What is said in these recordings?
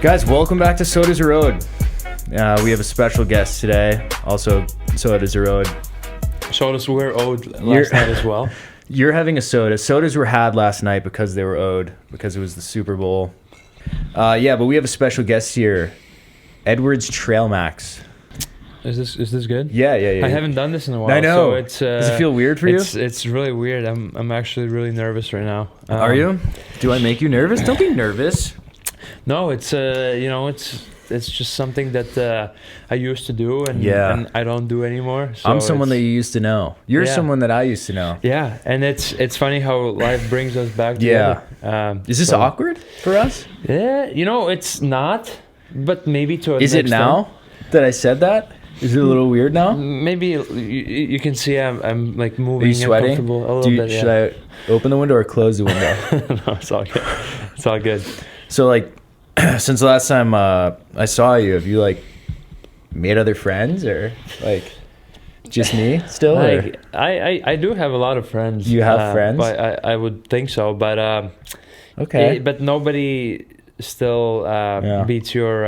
Guys, welcome back to Soda's a Road. We have a special guest today. Also, Soda's a Road. Sodas were owed last night as well. You're having a soda. Sodas were had last night because they were owed, because it was the Super Bowl. But we have a special guest here, Eduards Tralmaks. Is this good? Yeah. I haven't done this in a while. I know. So it's, does it feel weird for you? It's really weird. I'm actually really nervous right now. Are you? Do I make you nervous? Don't be nervous. No, it's just something that I used to do and I don't do anymore. So I'm someone that you used to know. You're someone that I used to know. Yeah, and it's funny how life brings us back together. Is this awkward for us? Yeah, it's not, but maybe to Is it now that I said that? Is it a little weird now? Maybe you can see I'm like moving. Are you sweating? Uncomfortable a little bit. Should I open the window or close the window? No, it's all good. It's all good. So since the last time I saw you, have you made other friends or just me still? I do have a lot of friends. You have friends? But I would think so. But okay. But nobody still beats your.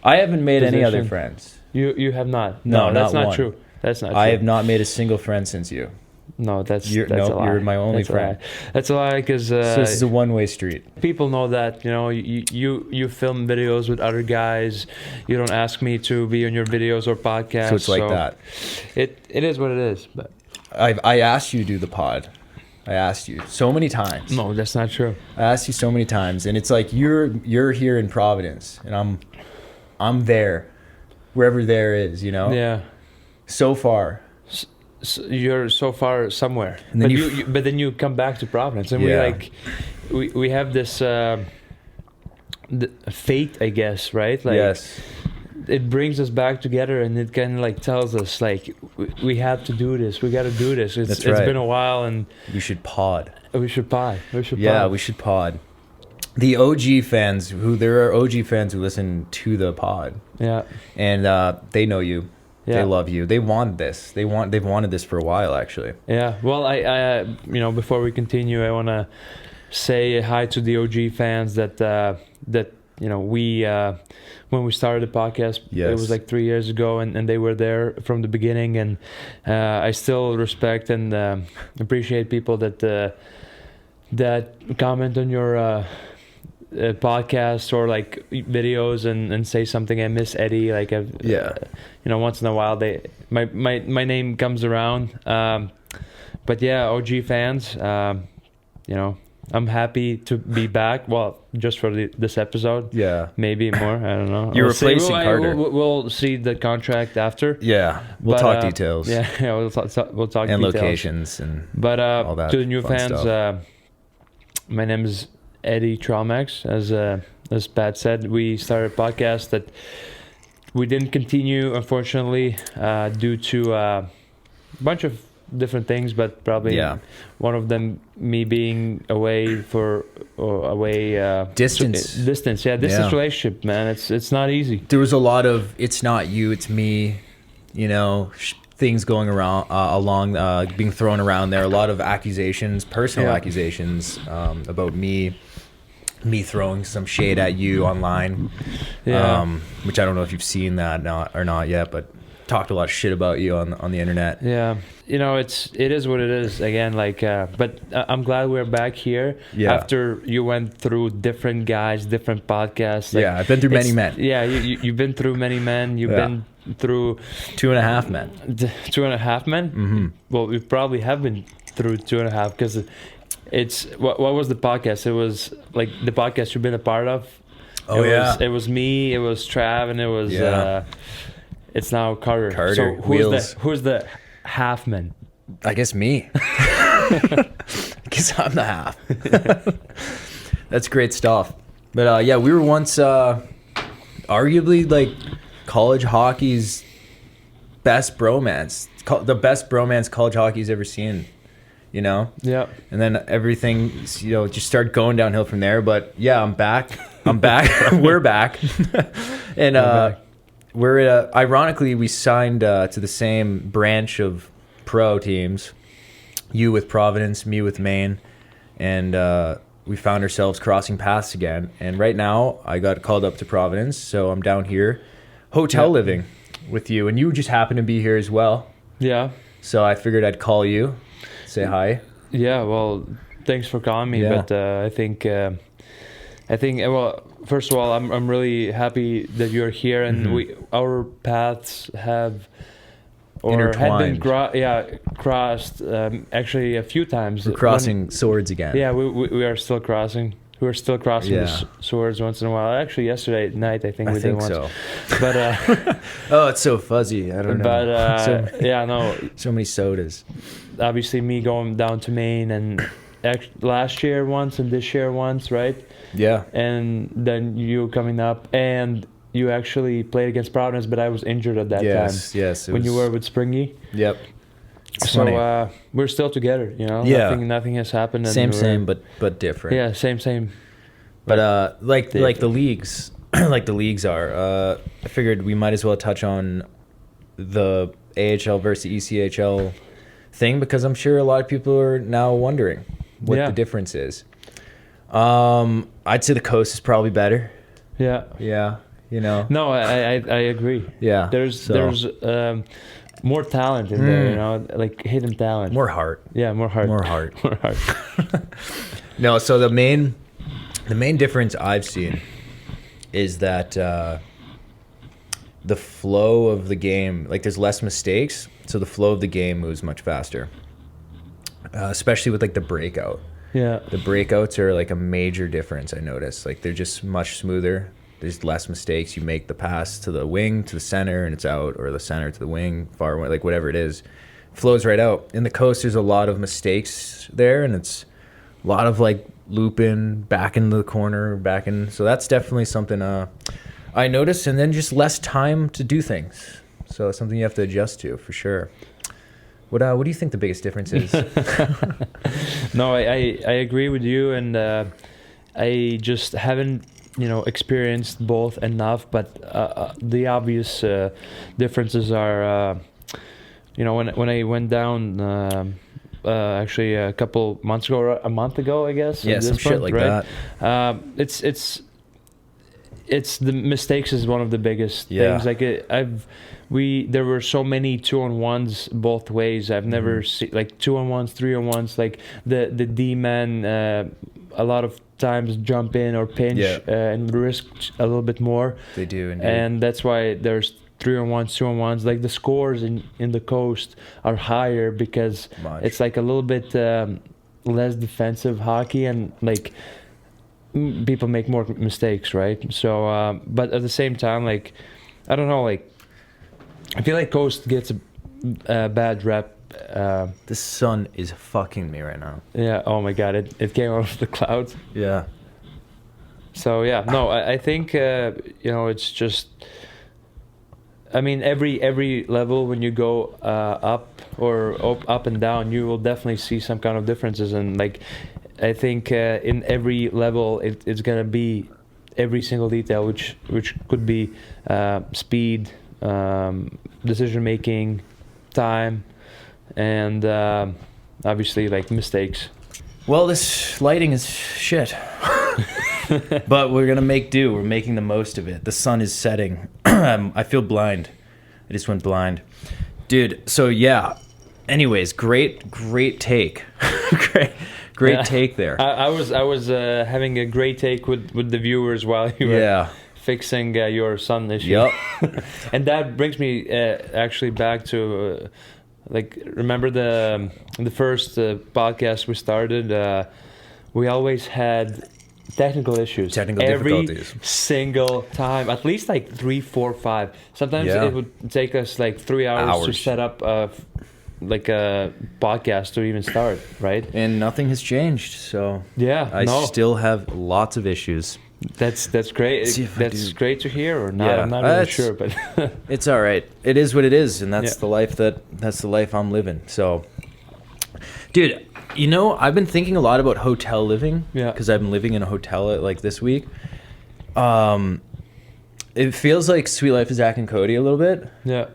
I haven't made position. any other friends. You have not. No, that's not one. True. That's not true. I have not made a single friend since you. No, that's a lie. You're my only friend. That's a lie because so this is a one-way street. People know that you film videos with other guys. You don't ask me to be on your videos or podcasts. So it's like that. It is what it is. But I asked you to do the pod. I asked you so many times. No, that's not true. I asked you so many times, and it's like you're here in Providence, and I'm there, wherever there is. Yeah. So far. So you're so far somewhere, and then but then you come back to Providence, and we have this fate, I guess, right? Yes. It brings us back together, and it kind of tells us we have to do this. We got to do this. It's been a while, and we should pod. We should pod. We should pod. The OG fans, there are OG fans who listen to the pod. Yeah. And they know you. Yeah. They love you. They want this. They've wanted this for a while, actually. Yeah. Well, I before we continue, I want to say hi to the OG fans that we when we started the podcast, it was 3 years ago, and they were there from the beginning, and I still respect and appreciate people that comment on your podcasts or videos and say something. I miss Eddie. Once in a while my name comes around. But yeah, OG fans. I'm happy to be back. Well, just for this episode. Yeah. Maybe more. I don't know. You're replacing Carter. We'll see the contract after. Yeah. We'll talk details. Yeah. We'll talk and details. Locations and all that. To the new fans, my name is Eddie Tralmaks. As Pat said, we started a podcast that we didn't continue, unfortunately, due to a bunch of different things, but probably one of them me being away distance relationship, man. It's not easy. There was a lot of it's not you, it's me, things going around being thrown around there. A lot of accusations, personal accusations about me throwing some shade at you online, which I don't know if you've seen that or not yet, but talked a lot of shit about you on the internet. Yeah, it is what it is. Again, but I'm glad we're back here after you went through different guys, different podcasts. I've been through many men. Yeah, you've been through many men. You've been through 2.5 men. 2.5 men. Mm-hmm. Well, we probably have been through 2.5 because. It's what was the podcast? It was the podcast you've been a part of. It was me. It was Trav, and it was. It's now Carter. So who's the half man? I guess me. I guess I'm the half. That's great stuff. But we were once arguably college hockey's best bromance. The best bromance college hockey's ever seen. Yeah. And then everything, just started going downhill from there. But I'm back. We're back. And we're ironically, we signed to the same branch of pro teams. You with Providence, me with Maine, and we found ourselves crossing paths again. And right now, I got called up to Providence, so I'm down here, hotel living with you, and you just happen to be here as well. Yeah. So I figured I'd call you, say hi. Yeah. Well, thanks for calling me. Yeah. But I think. Well, first of all, I'm really happy that you're here, and our paths have been crossed actually a few times. We're crossing swords again. Yeah, we are still crossing. We're still crossing the swords once in a while. Actually, yesterday night, I think we did once. So. But oh, it's so fuzzy. I don't know. But so many sodas. Obviously, me going down to Maine and last year once and this year once, right? Yeah. And then you coming up, and you actually played against Providence, but I was injured at that time. Yes. When you were with Springy. Yep. So we're still together, you know. Yeah. Nothing has happened. And same, but different. Yeah, same. But like the leagues, like the leagues are. I figured we might as well touch on the AHL versus ECHL thing, because I'm sure a lot of people are now wondering what the difference is. I'd say the coast is probably better. Yeah. Yeah. You know. No, I agree. Yeah. There's more talent in there, you know, like hidden talent. More heart. Yeah, more heart. More heart. More heart. No, so the main difference I've seen is that the flow of the game, like there's less mistakes, so the flow of the game moves much faster. Especially with like the breakout. Yeah. The breakouts are like a major difference, I noticed. Like they're just much smoother. There's less mistakes. You make the pass to the wing, to the center, and it's out, or the center to the wing, far away, like whatever it is. Flows right out. In the coast, there's a lot of mistakes there, and it's a lot of like looping back into the corner, so that's definitely something I noticed. And then just less time to do things. So it's something you have to adjust to for sure. What do you think the biggest difference is? No, I agree with you, and I just haven't experienced both enough. But the obvious differences are, when I went down. Actually, a couple months ago, or a month ago, I guess. Yeah, some shit like right? that. It's the mistakes is one of the biggest things. Like there were so many 2-on-1s both ways. I've never seen like 2-on-1s, 3-on-1s. Like the D-men a lot of times jump in or pinch and risk a little bit more. They do, indeed. And that's why there's 3-on-1s, 2-on-1s. Like the scores in the coast are higher because it's like a little bit less defensive hockey, and like people make more mistakes, right? So, but at the same time, like I don't know, like I feel like coast gets a bad rep. The sun is fucking me right now. Yeah. Oh my god, it came out of the clouds. Yeah. So yeah, no, I think it's just. I mean, every level when you go up and down, you will definitely see some kind of differences. And like, I think in every level, it's gonna be every single detail, which could be speed, decision making, time, and obviously like mistakes. Well, this lighting is shit. But we're going to make do. We're making the most of it. The sun is setting. I feel blind. I just went blind. Dude, so yeah. Anyways, great take. great take there. I was having a great take with the viewers while you were fixing your sun issue. Yep. And that brings me actually back to remember the first podcast we started, we always had technical issues. Difficulties. Every single time, at least like 3, 4, 5. Sometimes it would take us like 3 hours to set up a podcast to even start, right? And nothing has changed. So I still have lots of issues. That's great. That's great to hear, or not? I'm not really sure, but it's all right. It is what it is, and that's the life I'm living. So, dude, I've been thinking a lot about hotel living. Yeah. Because I've been living in a hotel like this week. It feels like Sweet Life of Zach and Cody a little bit. Yeah.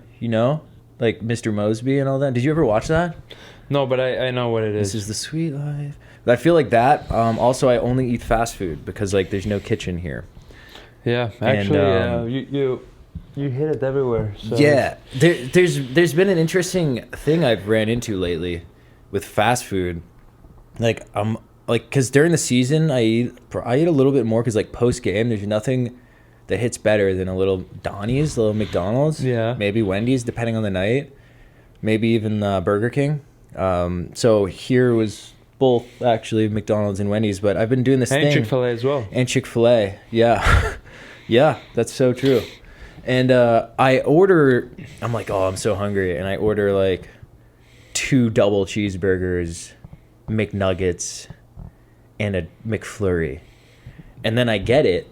Like Mr. Mosby and all that. Did you ever watch that? No, but I know what it is. This is the Sweet Life But I feel like that. Also, I only eat fast food because like there's no kitchen here. Yeah, actually, you hit it everywhere. So. Yeah, there's been an interesting thing I've ran into lately with fast food. Like because during the season I eat a little bit more because like post game there's nothing that hits better than a little Donnie's, a little McDonald's, maybe Wendy's depending on the night, maybe even Burger King. So here was both actually McDonald's and Wendy's, but I've been doing this thing. And Chick-fil-A as well. And Chick-fil-A, yeah. Yeah, that's so true. And I'm like, oh, I'm so hungry. And I order like 2 double cheeseburgers, McNuggets, and a McFlurry. And then I get it,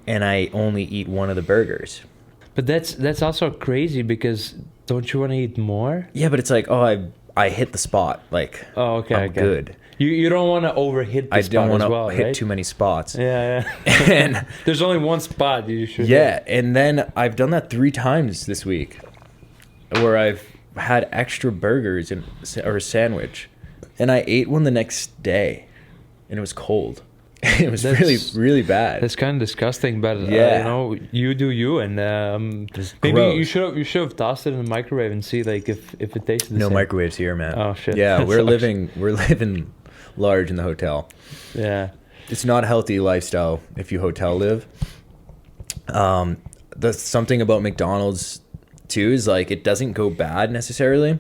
and I only eat one of the burgers. But that's also crazy because don't you want to eat more? Yeah, but it's like, oh, I hit the spot. Like, I'm good. You don't want to overhit the spot as well, I don't want to hit too many spots. Yeah. And there's only one spot you should hit. And then I've done that 3 times this week where I've had extra burgers or a sandwich. And I ate one the next day, and it was cold. It was really, really bad. That's kind of disgusting, but you do you, and maybe you should have tossed it in the microwave and see like if it tastes the same. No microwaves here, man. Oh shit. Yeah, we're living large in the hotel. Yeah, it's not a healthy lifestyle if you hotel live. That's something about McDonald's too is like it doesn't go bad necessarily.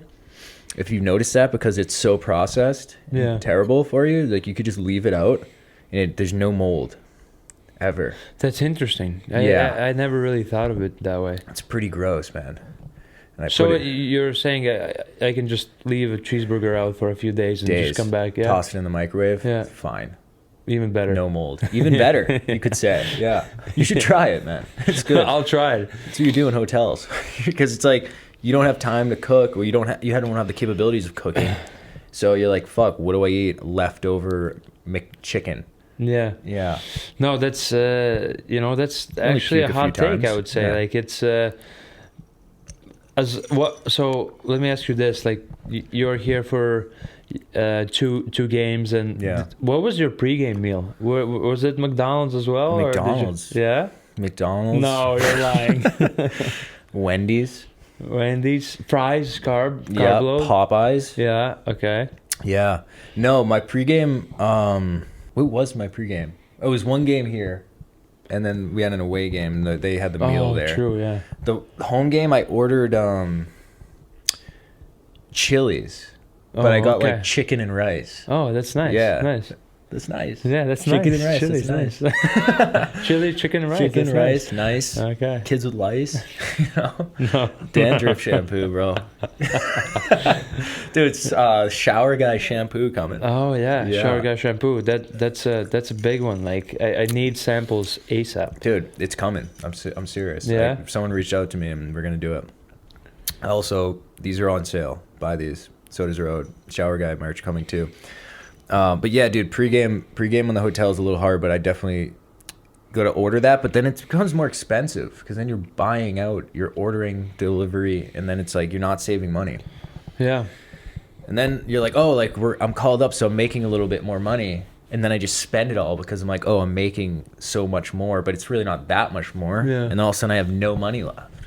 If you've noticed that, because it's so processed and terrible for you, like you could just leave it out and there's no mold ever. That's interesting. I never really thought of it that way. It's pretty gross, man. So you're saying I can just leave a cheeseburger out for a few days and just come back? Yeah. Toss it in the microwave? Yeah. Fine. Even better. No mold. Even better, you could say. Yeah. You should try it, man. It's good. I'll try it. That's what you do in hotels. Because it's like you don't have time to cook, or you don't have the capabilities of cooking. So you're like, fuck, what do I eat? Leftover McChicken. Yeah. Yeah. No, that's that's actually a hot take, I would say. Yeah. Like it's so let me ask you this, like you're here for two games, and what was your pregame meal? Was it McDonald's as well? McDonald's. Yeah. McDonald's. No, you're lying. Wendy's, fries, carb load. Popeyes. Yeah. Okay. Yeah. No, my pregame. What was my pregame? Oh, it was one game here, and then we had an away game. They had the meal there. True. Yeah. The home game, I ordered Chili's, but I got like chicken and rice. Oh, that's nice. Yeah. Nice. That's nice. Yeah, that's chicken nice. And rice. Chili's that's nice. Chili, chicken, and rice. Chicken, rice, nice. Okay. Kids with lice. No. Dandruff shampoo, bro. Dude, it's shower guy shampoo coming. Oh yeah, shower guy shampoo. That's a big one. Like I need samples ASAP. Dude, it's coming. I'm serious. Yeah. Like, someone reached out to me and we're gonna do it. Also, these are on sale. Buy these. Soda's Road shower guy merch coming too. But yeah, dude, pregame on the hotel is a little hard, but I definitely go to order that. But then it becomes more expensive because then you're buying out, you're ordering delivery, and then it's like you're not saving money. Yeah. And then you're like, oh, like I'm called up, so I'm making a little bit more money, and then I just spend it all because I'm like, oh, I'm making so much more, but it's really not that much more. Yeah. And then all of a sudden I have no money left,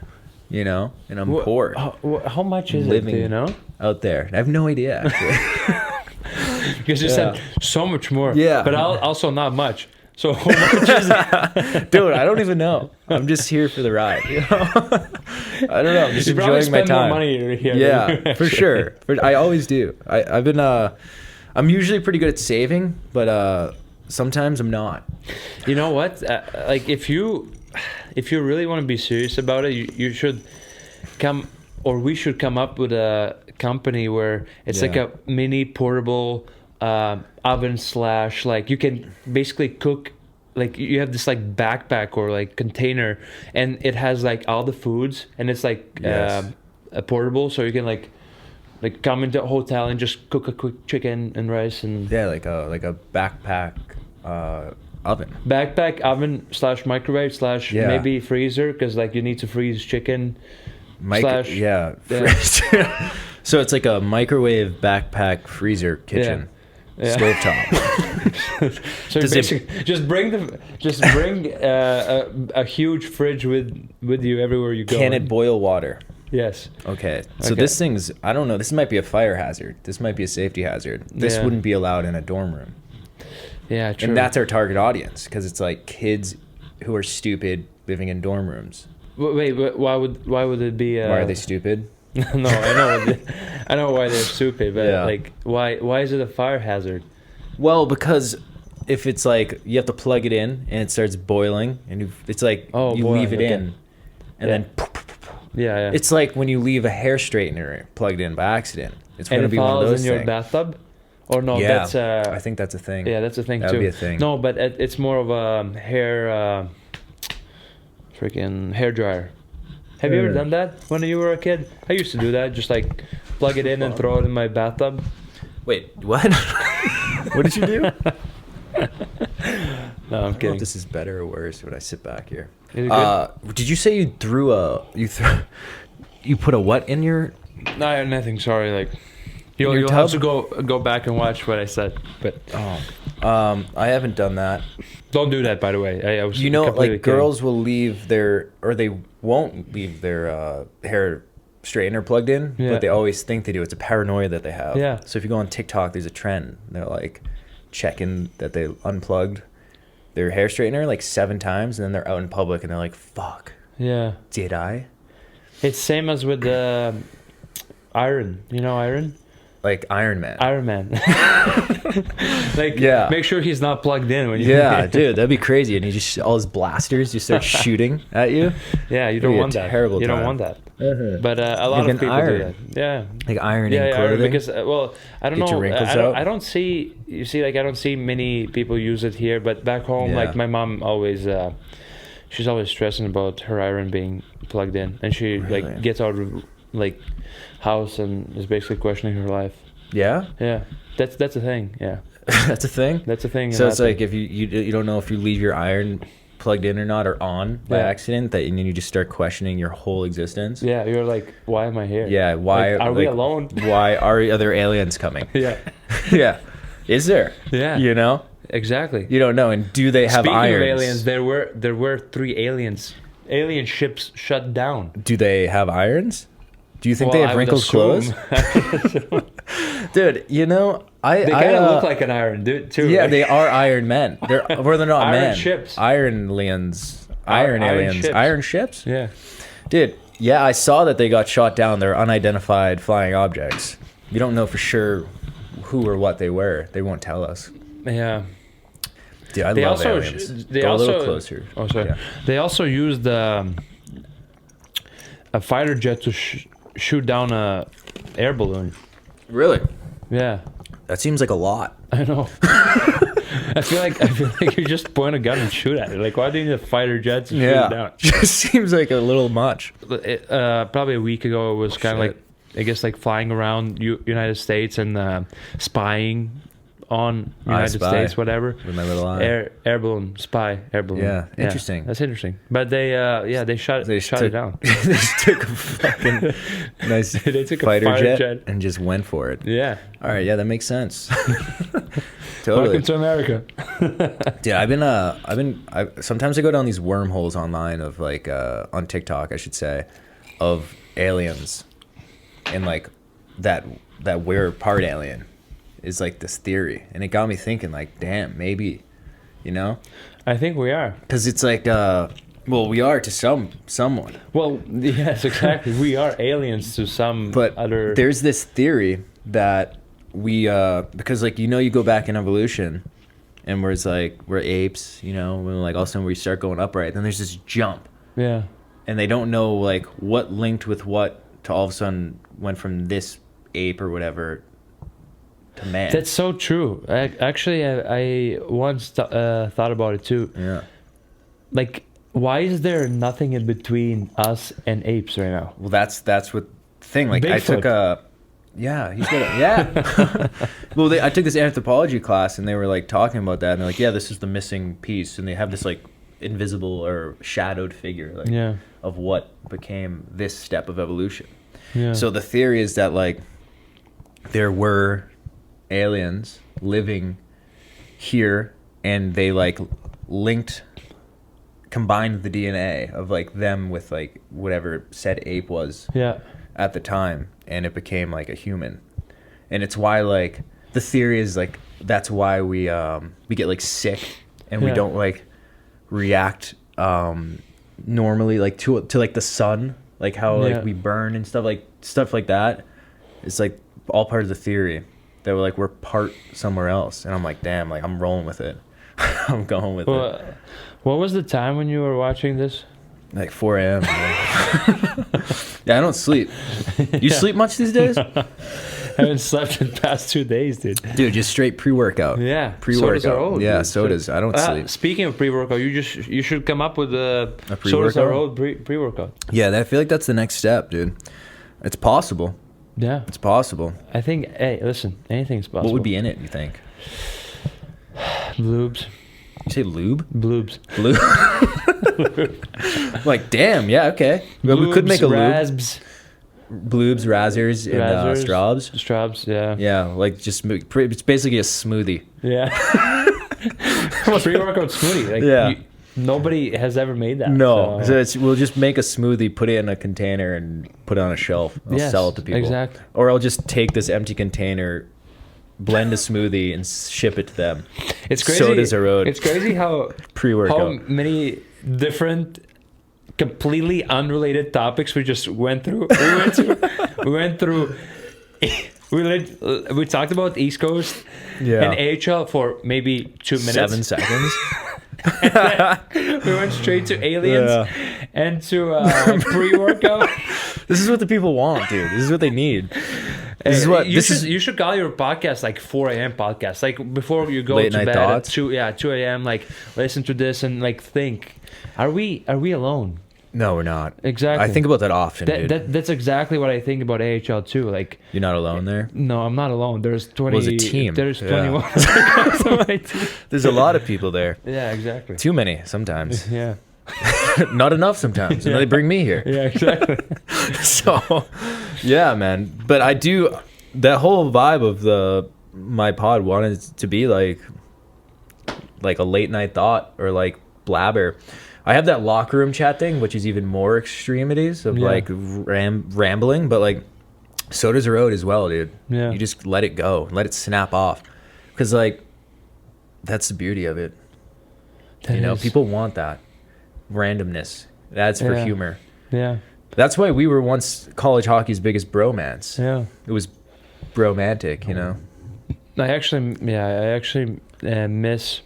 and I'm poor. How much is it? Do you know? Out there, I have no idea actually. Because you said so much more, but also not much. So how much is it? Dude, I don't even know. I'm just here for the ride. I don't know. I'm just enjoying my time. More money here. Yeah, for sure. I always do. I've been. I'm usually pretty good at saving, but sometimes I'm not. You know what? Like if you really want to be serious about it, you should come, or we should come up with a company where it's like a mini portable oven / like you can basically cook, like you have this like backpack or like container, and it has like all the foods, and it's like a portable, so you can like come into a hotel and just cook a quick chicken and rice and like a backpack oven. Backpack oven / microwave / maybe freezer, because like you need to freeze chicken. So it's like a microwave backpack freezer kitchen. stovetop. So basically, just bring a huge fridge with you everywhere you go. Can it boil water? Yes. Okay. So this thing's, I don't know, this might be a fire hazard. This might be a safety hazard. This wouldn't be allowed in a dorm room. Yeah, true. And that's our target audience, because it's like kids who are stupid living in dorm rooms. Wait, why would it be? Why are they stupid? No, I know why they're stupid, but like, why is it a fire hazard? Well, because if it's like you have to plug it in and it starts boiling, and it's like you leave it in, and then yeah, it's like when you leave a hair straightener plugged in by accident. It's going to be one of those in your bathtub. Or no, that's I think that's a thing. Yeah, that's a thing that too. That would be a thing. No, but it's more of a hair, freaking hair dryer. Have you ever done that when you were a kid? I used to do that, just like plug it in and throw it in my bathtub. Wait, what? What did you do? No, I'm kidding. I don't know if this is better or worse when I sit back here. Did you say you you put a what in your? No, nothing. Sorry, like you'll have to go back and watch what I said. But I haven't done that. Don't do that, by the way. I was like kidding. girls will leave they won't leave their hair straightener plugged in, but they always think they do. It's a paranoia that they have. Yeah. So if you go on TikTok, there's a trend. They're like checking that they unplugged their hair straightener like 7 times, and then they're out in public and they're like, "Fuck. Yeah. Did I?" It's same as with the iron. You know iron? Like Iron Man. Iron Man. Like, make sure he's not plugged in when you. Yeah, dude, that'd be crazy. And he just all his blasters just start shooting at you. Yeah, you don't want that. Terrible. You don't want that. But a lot of people do that. Yeah. Like ironing clothing. Because I don't know. Your wrinkles out. I don't see. You see, like I don't see many people use it here. But back home, like my mom always. She's always stressing about her iron being plugged in, and she like gets out of like house and is basically questioning her life. Yeah. Yeah. That's a thing. Yeah. That's a thing. That's a thing. So it's like if you don't know if you leave your iron plugged in or not, or on by accident, and then you just start questioning your whole existence. Yeah, you're like, why am I here? Yeah, why are we alone? Why are other aliens coming? Yeah. Yeah. Is there? Yeah. You know? Exactly. You don't know. And do they have irons? Speaking of aliens, there were 3 alien ships shut down. Do they have irons? Do you think they have wrinkled clothes? Dude, you know, they kind of look like an iron dude too. Yeah, they are Iron Men. They're not iron men. Ships. Iron aliens. Iron aliens. Ships. Iron ships? Yeah. Dude, yeah, I saw that they got shot down. They're unidentified flying objects. You don't know for sure who or what they were. They won't tell us. Yeah. Dude, I love aliens. Go a little closer. Oh, sorry. Yeah. They also used a fighter jet to shoot down a air balloon. Really? Yeah. That seems like a lot. I know. I feel like you just point a gun and shoot at it. Like, why do you need a fighter jet to shoot it down? Just seems like a little much. Probably a week ago, it was kind of like, I guess, like flying around United States and spying on United States, whatever. With my little eye. Air balloon. Yeah, interesting. That's interesting. But they shot it down. They just took a fucking nice they took fighter a jet and just went for it. Yeah. All right, yeah, that makes sense. Totally. Welcome to America. Dude, I sometimes I go down these wormholes online of like on TikTok, I should say, of aliens, and like that we're part alien is like this theory, and it got me thinking, like, damn, maybe, you know, I think we are, because it's like well, we are to someone. Well, yes, exactly. We are aliens to some, but other. There's this theory that we because like, you know, you go back in evolution and where it's like we're apes, you know, when like all of a sudden we start going upright, then there's this jump. Yeah. And they don't know like what linked with what to all of a sudden went from this ape or whatever to man. That's so true. I once thought about it too. Yeah. Like, why is there nothing in between us and apes right now? Well, that's what the thing. Like, Bigfoot. I took a. Yeah, he's good. Yeah. Well, I took this anthropology class, and they were like talking about that, and they're like, "Yeah, this is the missing piece," and they have this like invisible or shadowed figure, like, of what became this step of evolution. Yeah. So the theory is that like there were aliens living here, and they like combined the DNA of like them with like whatever said ape was at the time, and it became like a human. And it's why like the theory is like that's why we get like sick and we don't like react normally like to like the sun, like how like we burn and stuff like that. It's like all part of the theory that we're part somewhere else. And I'm like, damn, like I'm rolling with it. I'm going with it. What was the time when you were watching this? Like 4 a.m. Yeah, I don't sleep. You sleep much these days? I haven't slept in the past 2 days, dude. Dude, just straight pre-workout. Yeah, pre-workout. Sodas are old. Yeah, dude. sodas. I don't sleep. Speaking of pre-workout, you should come up with a pre-workout? Sodas are old pre-workout. Yeah, I feel like that's the next step, dude. It's possible. Yeah, it's possible. I think. Hey, listen, anything's possible. What would be in it, you think? Bloobs. You say lube? Bloobs. Lube. Like, damn, yeah, okay. Well, we could make a rasps. lube. Bloobs, razzers, and straubs. Straubs, yeah. Yeah, like just it's basically a smoothie. Yeah. Pre-workout smoothie. Like, yeah. Nobody has ever made that. No, so we'll just make a smoothie, put it in a container, and put it on a shelf. I'll sell it to people. Exactly. Or I'll just take this empty container, blend a smoothie, and ship it to them. It's crazy. Sodas are owed. It's crazy how pre-workout. How many different, completely unrelated topics we just went through. We talked about East Coast and AHL for maybe 2 minutes. 7 seconds. We went straight to aliens and to pre-workout. This is what the people want, dude. This is what they need. You should call your podcast like 4 a.m. podcast, like before you go late to night bed thoughts. at 2 a.m. Like listen to this and like think, are we alone? No, we're not. Exactly. I think about that often, dude. That's exactly what I think about AHL too. Like, you're not alone there. No, I'm not alone. There's 20. Well, there's a team. There's 21. There's a lot of people there. Yeah, exactly. Too many sometimes. Yeah. Not enough sometimes. And they bring me here. Yeah, exactly. So, yeah, man. But I do that whole vibe of my pod wanted to be like a late night thought or like blabber. I have that locker room chat thing, which is even more extremities of like rambling, but like sodas are owed as well, dude. Yeah. You just let it go, let it snap off, because like that's the beauty of it. People want that randomness. That's for humor. Yeah. That's why we were once college hockey's biggest bromance. Yeah. It was bromantic, I actually miss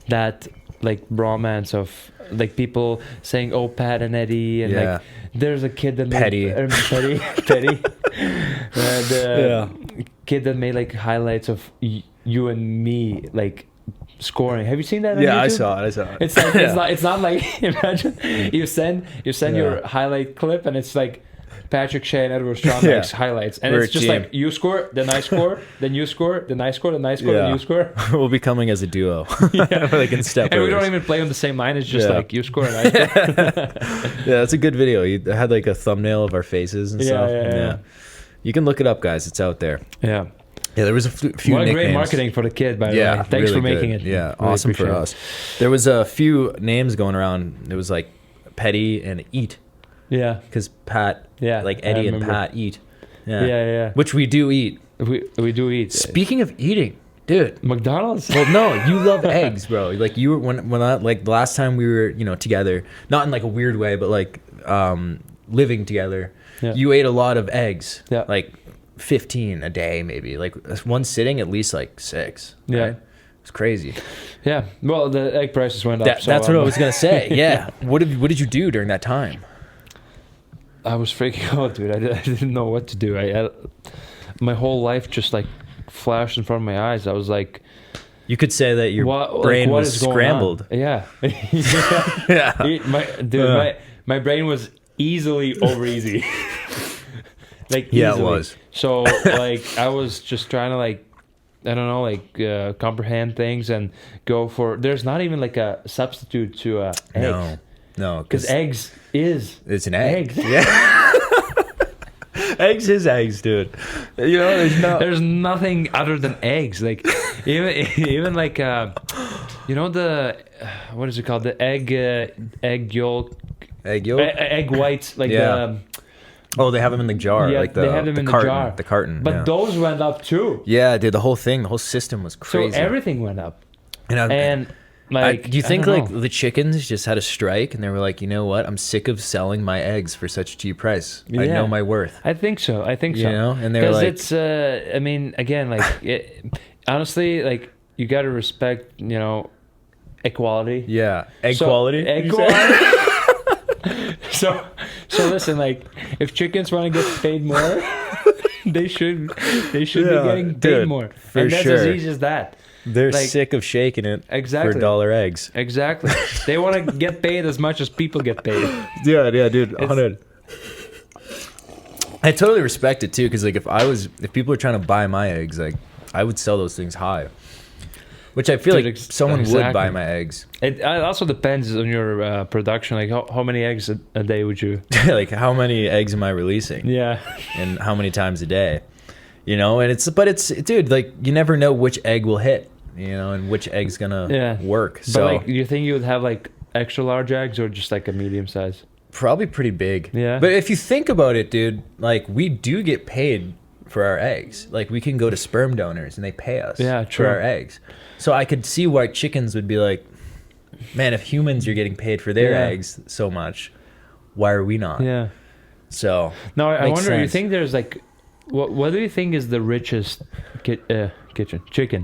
that like bromance of like people saying, "Oh, Pat and Eddie," and like there's a kid that Petty, the kid that made like highlights of you and me like scoring. Have you seen that on YouTube? I saw it. It's like it's not like imagine you send your highlight clip and it's like Patrick Shea and Eduards Tralmaks highlights, and it's just like you score, then I score, then you score, then I score, then I score, then you score. We'll be coming as a duo, like in step. And we don't even play on the same line. It's just like you score and I score. Yeah, that's a good video. You had like a thumbnail of our faces and stuff. Yeah. You can look it up, guys. It's out there. Yeah. Yeah, there was a few What nicknames. Great marketing for the kid, by the way. Thanks for making it. Yeah, really awesome for us. There was a few names going around. It was like Petty and Eat. Yeah. Because Pat, like Eddie and Pat eat. Yeah. Which we do eat. We do eat. Speaking of eating, dude. McDonald's? Well, no, you love eggs, bro. Like you were, when I, like the last time we were, together, not in like a weird way, but like living together, you ate a lot of eggs. Yeah. Like 15 a day, maybe. Like one sitting, at least like 6. Right? Yeah. It's crazy. Yeah. Well, the egg prices went up. That's what I was going to say. Yeah. What did you do during that time? I was freaking out, dude. I didn't know what to do. My whole life just like flashed in front of my eyes. I was like, you could say that your brain was scrambled. Yeah. My brain was easily over easy. Like easily. It was. So like I was just trying to like, I don't know, like comprehend things and go for. There's not even like a substitute to eggs. No, because eggs it's an egg. Eggs. Yeah. Eggs is eggs, dude. You know, there's nothing other than eggs. Like even like you know the what is it called? The egg yolk. Egg yolk. Egg whites. Like oh, they have them in the jar. Yeah, like they have them in the jar. The carton. But those went up too. Yeah, dude. The whole system was crazy. So everything went up. And like, do you think like the chickens just had a strike and they were like, you know what? I'm sick of selling my eggs for such a cheap price. I know my worth. I think so. You know, and they're like, it's. I mean, again, like, honestly, like you got to respect, you know, equality. Yeah, egg quality. Egg quality. so listen, like, if chickens want to get paid more, they should be getting paid more. For and that's sure. as easy as that. They're sick of shaking it for $1 eggs. Exactly. They want to get paid as much as people get paid. Yeah, dude. 100. I totally respect it too, because like if people are trying to buy my eggs, like I would sell those things high. Which I feel like someone would buy my eggs. It also depends on your production. Like how many eggs a day would you? Like how many eggs am I releasing? Yeah. And how many times a day? You know, and it's dude, like you never know which egg will hit, you know, and which egg's gonna work. So but like, do you think you would have like extra large eggs or just like a medium size? Probably pretty big. Yeah. But if you think about it, dude, like we do get paid for our eggs. Like we can go to sperm donors and they pay us for our eggs. So I could see why chickens would be like, man, if humans are getting paid for their eggs so much, why are we not? Yeah. So no, I wonder. You think there's like, what do you think is the richest chicken?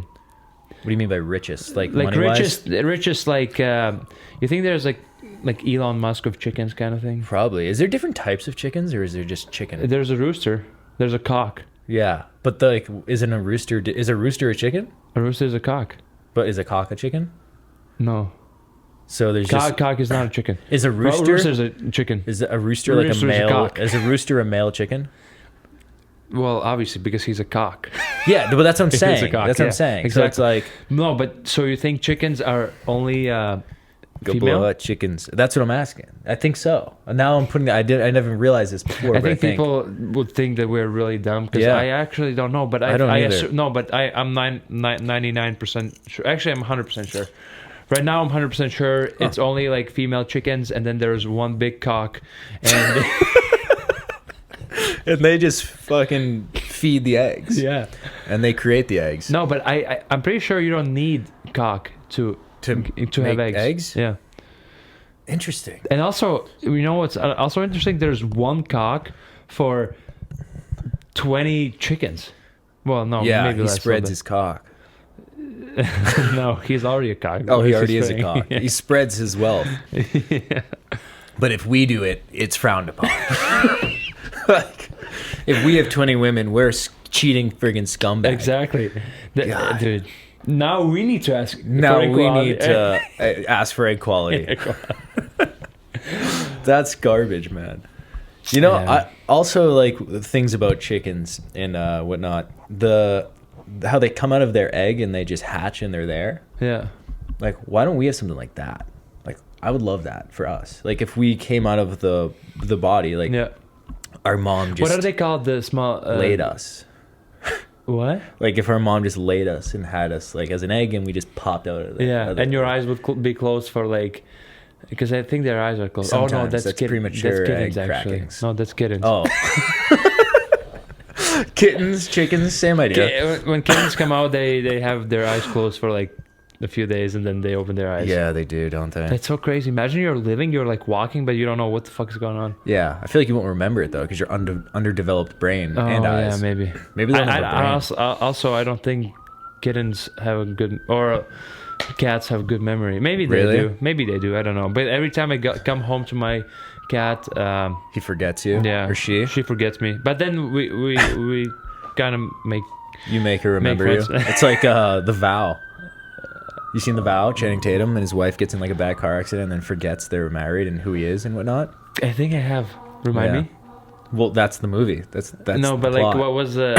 What do you mean by richest? Like richest, like you think there's like Elon Musk of chickens kind of thing? Probably. Is there different types of chickens, or is there just chicken? There's a rooster. There's a cock. Yeah, but isn't a rooster? Is a rooster a chicken? A rooster is a cock. But is a cock a chicken? No. So there's cock is not a chicken. Is a rooster? Rooster's a chicken. Is a rooster like a male? Is a rooster a male chicken? Well, obviously, because he's a cock. Yeah, but that's what I'm saying. He's a cock, that's what I'm saying. Exactly. So it's like no, but so you think chickens are only female chickens? That's what I'm asking. I think so. Now I'm putting. I never realized this before. I think people would think that we're really dumb because I actually don't know. But I don't either. No, but I'm 99% sure. Actually, I'm 100% sure. Right now, I'm 100% sure it's only like female chickens, and then there's one big cock, and and they just fucking feed the eggs. Yeah, and they create the eggs. No, but I'm pretty sure you don't need cock to have eggs. Yeah. Interesting. And also, you know what's also interesting? There's one cock for 20 chickens. Well, no, yeah, maybe he spreads his cock. No, he's already a cock. Oh, he already is a cock. Yeah. He spreads his wealth. Yeah. But if we do it, it's frowned upon. Like, if we have 20 women, we're cheating friggin' scumbag. Exactly. Dude, now we need to ask ask for equality. That's garbage, man. You know, I also like things about chickens and whatnot. How they come out of their egg and they just hatch and they're there. Yeah. Like, why don't we have something like that? Like, I would love that for us. Like, if we came out of the body, like, our mom just... What are they called? The small... laid us. What? Like, if our mom just laid us and had us, like, as an egg and we just popped out of the... Yeah, and your eyes would be closed for, like... Because I think their eyes are closed. Sometimes. Oh, no, that's premature kittens, egg actually. crackings. No, that's kittens. Oh. Kittens, chickens, same idea. When kittens come out, they have their eyes closed for like a few days and then they open their eyes. Yeah, they do, don't they? That's so crazy. Imagine you're like walking, but you don't know what the fuck is going on. Yeah, I feel like you won't remember it though because you're underdeveloped brain and eyes. Yeah, maybe. Maybe they don't have a brain. Also, I don't think kittens have a good or cats have good memory. Maybe they do. Maybe they do. I don't know. But every time I come home to my cat, he forgets you. Yeah, or she forgets me. But then we kind of make her remember you. It's like The Vow. You seen The Vow? Channing Tatum and his wife gets in like a bad car accident and then forgets they're married and who he is and whatnot. I think I have. Remind me. Well, that's the movie. That's no, but like, what was the?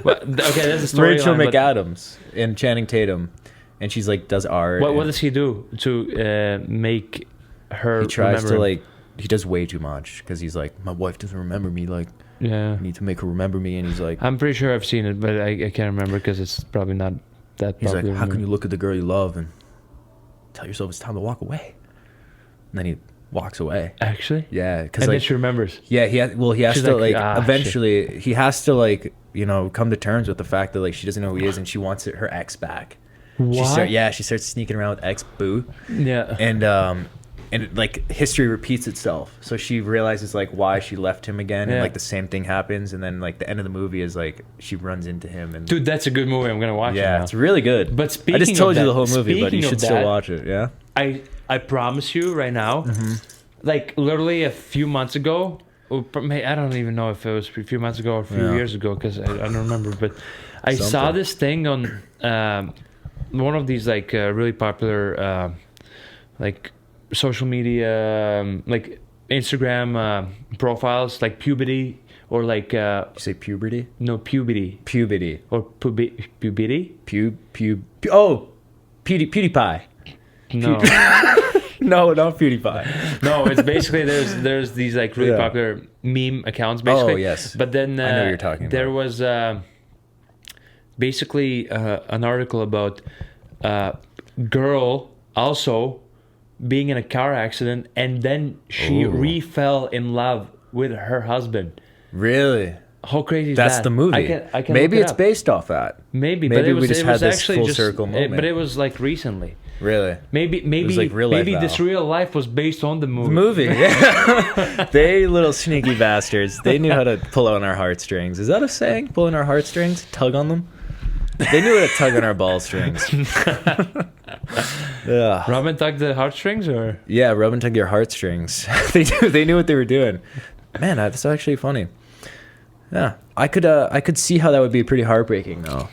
Okay, that's the story. Rachel McAdams and Channing Tatum, and she's like does art. What does he do to make her? He tries to like he does way too much because he's like, my wife doesn't remember me. Like, I need to make her remember me. And he's like, I'm pretty sure I've seen it, but I can't remember because it's probably not that he's popular. like, how can you look at the girl you love and tell yourself it's time to walk away? And then he walks away. Actually? Yeah. And then she remembers. Yeah, he has She's to like, eventually shit. he has to like, come to terms with the fact that like she doesn't know who he is and she wants her ex back. What? She starts sneaking around with ex boo. Yeah. And like history repeats itself. So she realizes like why she left him again, and like the same thing happens, and then like the end of the movie is like she runs into him. And dude, that's a good movie. I'm gonna watch it. Yeah, it's really good. But speaking, I just told of you that, the whole movie, but you should still watch it. Yeah. I promise you right now, like literally a few months ago, or I don't even know if it was a few months ago or a few years ago because I don't remember. But I saw this thing on one of these like really popular like social media like Instagram profiles, like puberty or like you say puberty? No, puberty or puberty. PewDiePie. No. No, not PewDiePie. No, it's basically there's these like really popular meme accounts basically. Oh yes. But then I know what you're talking there about. was basically an article about girl also being in a car accident and then she re-fell in love with her husband. Really? How crazy is that? That's the movie. I can Maybe look it it's up. based off that. Maybe, Maybe but it we was, just it had was this actually full just, circle moment. but it was like recently. Really? Maybe like real life maybe this Val. real life was based on the movie. The movie, yeah. They little sneaky bastards. They knew how to pull on our heartstrings. Is that a saying? Pull on our heartstrings? Tug on them? They knew how to tug on our ball strings. Yeah. Rub and tug the heartstrings, or Yeah, rub and tug your heartstrings. They knew what they were doing. Man, that's actually funny. Yeah, I could see how that would be pretty heartbreaking though.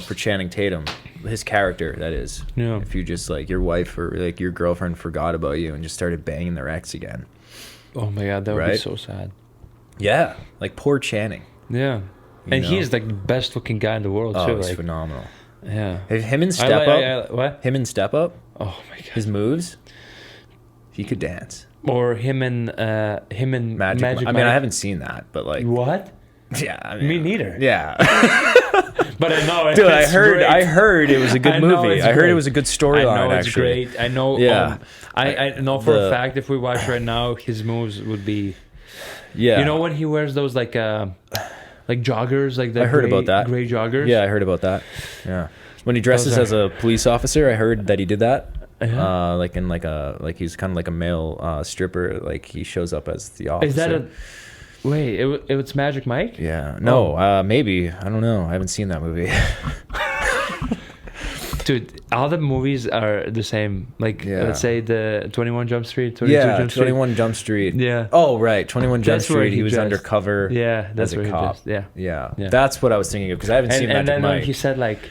For Channing Tatum, his character, that is. Yeah. If you just like your wife or like your girlfriend forgot about you and just started banging their ex again. oh my god, that would be Right? so sad. Yeah, like poor Channing. Yeah, and he is like the best looking guy in the world Oh, too. he's Like, phenomenal. yeah, Him and Step Up. what? Him and Step Up. Oh my god. His moves. He could dance. Or him and Magic. Magic I mean, I Mike. haven't seen that, but like. What? Yeah. I mean, Me neither. Yeah. But I know. Dude, it's great. I heard it was a good I know movie. it's I heard great. it was a good I storyline. know it's Actually. great. I know. Yeah. I know for a fact if we watch right now, his moves would be. Yeah. You know when he wears those like joggers, like the I heard about that. gray joggers. Yeah, I heard about that. Yeah. When he dresses as a police officer, I heard that he did that. Uh-huh. Like he's kind of like a male stripper. Like he shows up as the officer. Is that a? Wait, it's Magic Mike? Yeah. No. Maybe. I don't know. I haven't seen that movie. Dude, all the movies are the same. Like, let's say the 21 Jump Street, 22 Jump Street. 21 Jump Street. Yeah. Oh, right. 21 Jump That's where Street. he He was dressed. undercover. Yeah, that's as where a he cop. dressed. Yeah. Yeah. Yeah. That's what I was thinking of because I haven't seen Magic And then Mike. when he said like,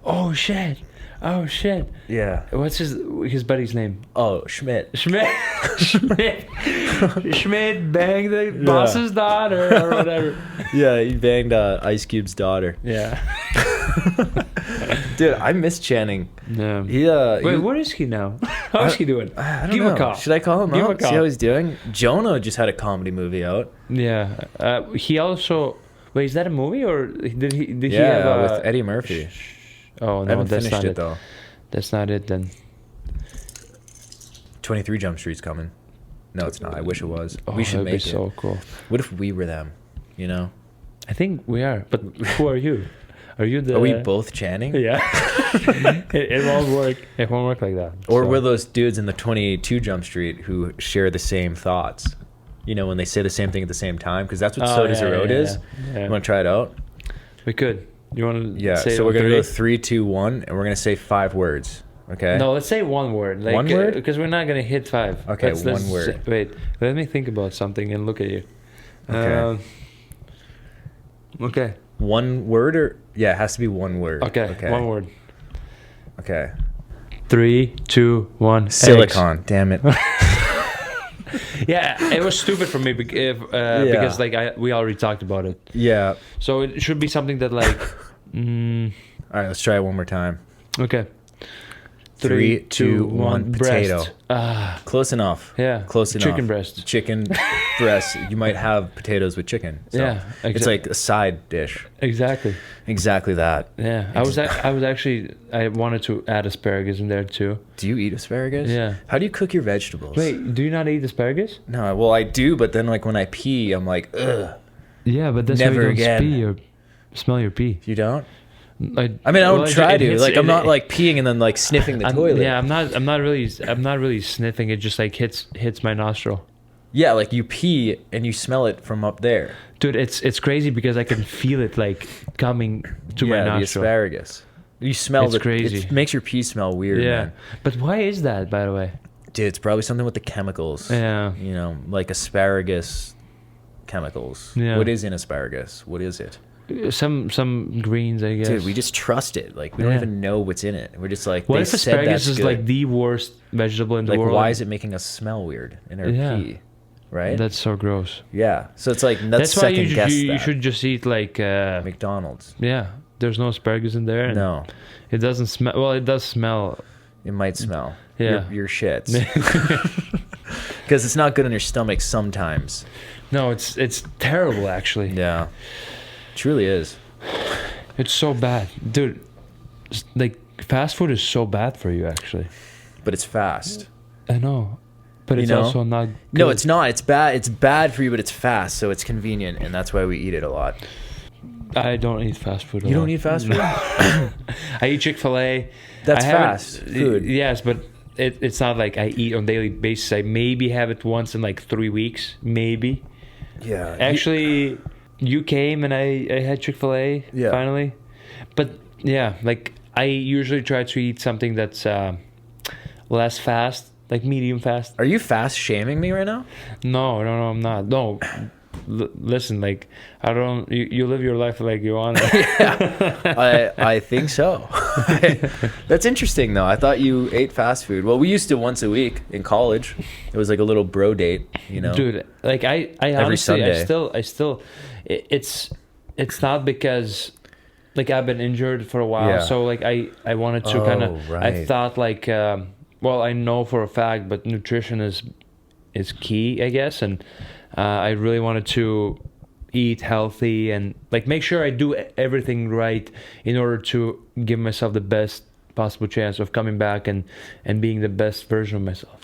"Oh shit, oh shit," Yeah. what's his buddy's name? Oh, Schmidt. Schmidt banged the boss's daughter or whatever. Yeah, he banged Ice Cube's daughter. Yeah. Dude, I miss Channing. No. Wait, where is he now? How is he doing? I don't Give know. him a call. Should I call him Give him out? a call. See how he's doing? Jonah just had a comedy movie out. Yeah. He also. Wait, is that a movie or did he? Did Yeah, he have with Eddie Murphy. Oh I no, haven't that's finished not it it. though. That's not it then. 23 Jump Street's coming. No, it's not. I wish it was. Oh, We should that'd make be it. so cool. What if we were them? You know? I think we are. But who are you? Are you the? Are we both Channing? Yeah. it won't work. It won't work like that. Or So- we're those dudes in the 22 Jump Street who share the same thoughts. You know, when they say the same thing at the same time, because that's what So Does the Road is. Yeah. You want to try it out? We could. You want to? Yeah. Say So we're gonna three? go 3, 2, 1, and we're gonna say 5 words. Okay. No, let's say one word. Like, One word? Because we're not gonna hit 5. Okay, Let's one word. Wait, let me think about something and look at you. Okay. Okay. One word or it has to be one word. Okay. One word. Okay. 3, 2, 1. Silicon. Damn it. Yeah, it was stupid for me because like we already talked about it. Yeah. So it should be something that like. All right. Let's try it one more time. Okay. 3, 2, 1. Potato. Breast. Ah, Close enough. yeah. Close enough. Chicken breast. Chicken breast. You might have potatoes with chicken. So Yeah, it's like a side dish. Exactly. Exactly that. Yeah, I was actually I wanted to add asparagus in there too. Do you eat asparagus? Yeah. How do you cook your vegetables? Wait, do you not eat asparagus? No, well I do, but then like when I pee, I'm like, ugh. Yeah, but that's Never why you don't again. pee or smell your pee. You don't? I mean, I don't try to. Like, I'm not like peeing and then like sniffing the toilet. Yeah, I'm not really sniffing. It just like hits my nostril. Yeah, like you pee and you smell it from up there. Dude, it's crazy because I can feel it like coming to my nostril. The asparagus. You smell It's crazy. It makes your pee smell weird, Yeah, man. but why is that, by the way? Dude, it's probably something with the chemicals. Yeah. You know, like asparagus chemicals. Yeah. What is in asparagus? What is it? Some greens, I guess. Dude, we just trust it. Like, we don't even know what's in it. We're just like, what if asparagus is like the worst vegetable in the world? Like, why is it making us smell weird in our pee? Right? That's so gross. Yeah. So it's like, that's why you should just eat like McDonald's. Yeah. There's no asparagus in there. No. It doesn't smell. Well, it does smell. It might smell. Yeah. Your shits. Because it's not good in your stomach sometimes. No, it's terrible actually. Yeah. Truly is. It's so bad, dude. Like fast food is so bad for you, actually. But it's fast. I know, but it's also not good. No, it's not. It's bad. It's bad for you, but it's fast, so it's convenient, and that's why we eat it a lot. I don't eat fast food. You don't eat fast food? I eat Chick-fil-A. That's fast food. Yes, but it's not like I eat on a daily basis. I maybe have it once in like 3 weeks, maybe. Yeah. Actually, you came and I had Chick-fil-A finally. But yeah, like I usually try to eat something that's less fast, like medium fast. Are you fast shaming me right now? No, I'm not. No. Listen, like I don't. You live your life like you want. Yeah, I think so. That's interesting though. I thought you ate fast food. Well, we used to once a week in college. It was like a little bro date, you know. Dude, like I every honestly, Sunday. I still, it's not because like I've been injured for a while. Yeah. So like I wanted to kind of. Right. I thought like well, I know for a fact, but nutrition is key, I guess, and. I really wanted to eat healthy and like make sure I do everything right in order to give myself the best possible chance of coming back and being the best version of myself.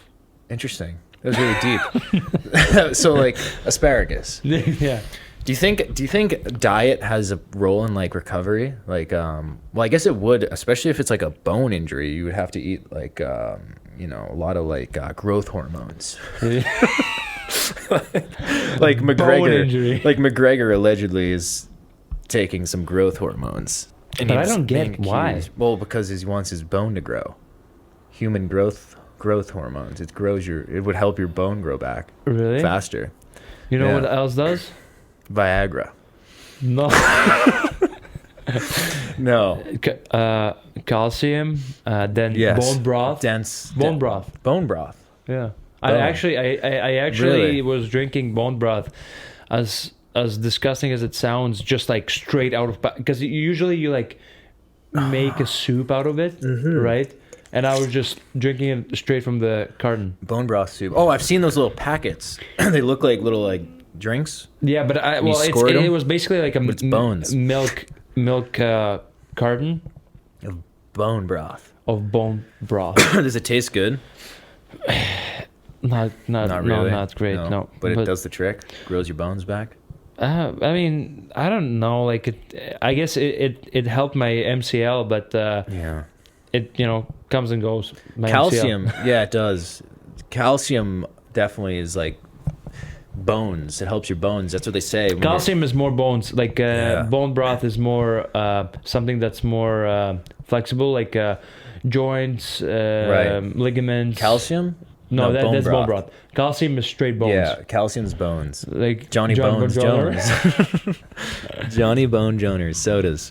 Interesting. That was really deep. So like asparagus. Yeah. Do you think diet has a role in like recovery? Like well, I guess it would, especially if it's like a bone injury. You would have to eat like you know, a lot of like growth hormones. Like McGregor allegedly is taking some growth hormones. And but I don't get why. Well, because he wants his bone to grow. Human growth hormones. It would help your bone grow back. Really? Faster. You know what else does? Viagra. No. No. Calcium, then bone broth. Bone broth. Bone broth. Yeah. I actually Really? was drinking bone broth, as disgusting as it sounds, just like straight out of, because usually you like make a soup out of it, right? And I was just drinking it straight from the carton. Bone broth soup. Oh, I've seen those little packets. They look like little like drinks. Yeah, but it was basically like a bones. milk carton Of bone broth. of bone broth. Does it taste good? Not really. No, not great. No, but it does the trick. Grows your bones back. I mean, I don't know. Like it, I guess it helped my MCL, but yeah, it comes and goes. Calcium, MCL. yeah, it does. Calcium definitely is like bones. It helps your bones. That's what they say. Calcium is more bones. Like bone broth is more something that's more flexible, like joints, ligaments. Calcium. No, that's bone broth. Calcium is straight bones. Yeah, calcium's bones. Like Johnny Bones Jones. Johnny Bone Joners sodas.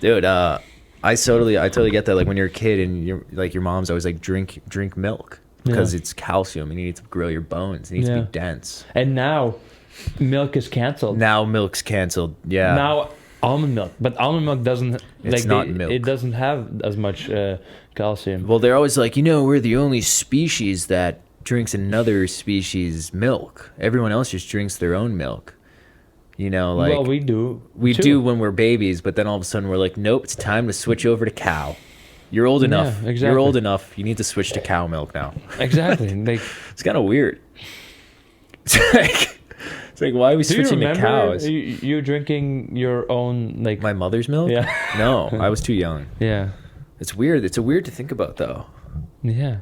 Dude, I totally get that. Like when you're a kid and your mom's always like drink milk because it's calcium and you need to grow your bones. It needs to be dense. And now milk is canceled. Now milk's canceled. Yeah. Now almond milk, but almond milk doesn't. It's not milk. It doesn't have as much calcium. Well, they're always like, we're the only species that drinks another species' milk. Everyone else just drinks their own milk. Well, we do. We do when we're babies, but then all of a sudden we're like, nope, it's time to switch over to cow. You're old enough. Yeah, exactly. You're old enough. You need to switch to cow milk now. Exactly. It's kind of weird. It's like, why are we switching to cows? You drinking your own, like... My mother's milk? Yeah. No, I was too young. Yeah. It's weird. It's weird to think about, though. Yeah.